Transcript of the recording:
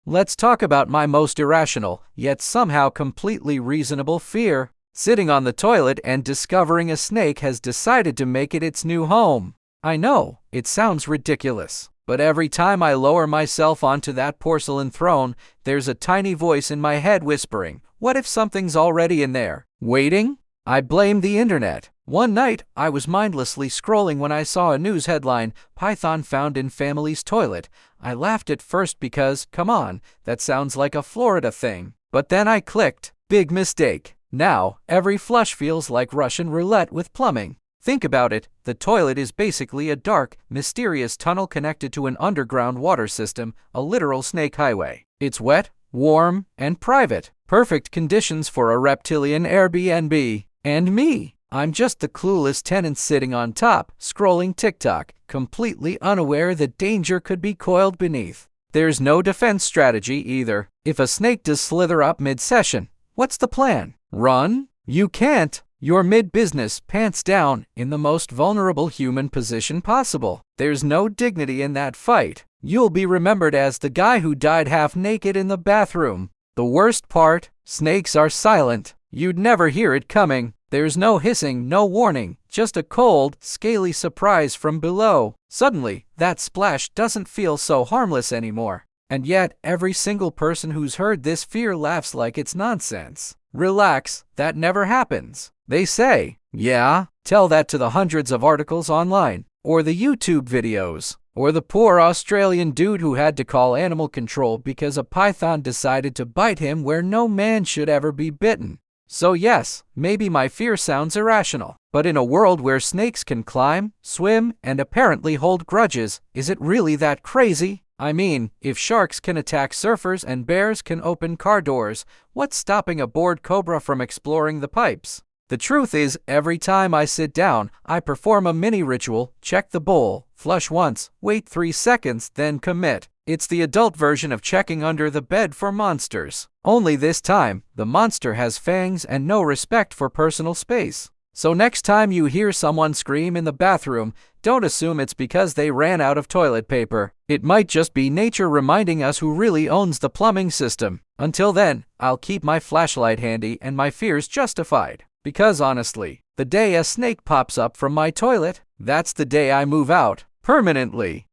Let's talk about my most irrational, yet somehow completely reasonable fear. Sitting on the toilet and discovering a snake has decided to make it its new home. I know, it sounds ridiculous, but every time I lower myself onto that porcelain throne, there's a tiny voice in my head whispering, "What if something's already in there, waiting?" I blame the internet. One night, I was mindlessly scrolling when I saw a news headline, "Python found in family's toilet." I laughed at first because, come on, that sounds like a Florida thing. But then I clicked, big mistake. Now, every flush feels like Russian roulette with plumbing. Think about it, the toilet is basically a dark, mysterious tunnel connected to an underground water system, a literal snake highway. It's wet, warm, and private. Perfect conditions for a reptilian Airbnb. And me, I'm just the clueless tenant sitting on top, scrolling TikTok, completely unaware that danger could be coiled beneath. There's no defense strategy either. If a snake does slither up mid-session, what's the plan? Run? You can't. You're mid-business, pants down, in the most vulnerable human position possible. There's no dignity in that fight. You'll be remembered as the guy who died half naked in the bathroom. The worst part, snakes are silent. You'd never hear it coming. There's no hissing, no warning, just a cold, scaly surprise from below. Suddenly, that splash doesn't feel so harmless anymore. And yet, every single person who's heard this fear laughs like it's nonsense. Relax, that never happens. They say, yeah, tell that to the hundreds of articles online, or the YouTube videos, or the poor Australian dude who had to call animal control because a python decided to bite him where no man should ever be bitten. So yes, maybe my fear sounds irrational, but in a world where snakes can climb, swim, and apparently hold grudges, is it really that crazy? I mean, if sharks can attack surfers and bears can open car doors, what's stopping a bored cobra from exploring the pipes? The truth is, every time I sit down, I perform a mini ritual, check the bowl, flush once, wait 3 seconds, then commit. It's the adult version of checking under the bed for monsters. Only this time, the monster has fangs and no respect for personal space. So next time you hear someone scream in the bathroom, don't assume it's because they ran out of toilet paper. It might just be nature reminding us who really owns the plumbing system. Until then, I'll keep my flashlight handy and my fears justified. Because honestly, the day a snake pops up from my toilet, that's the day I move out, permanently.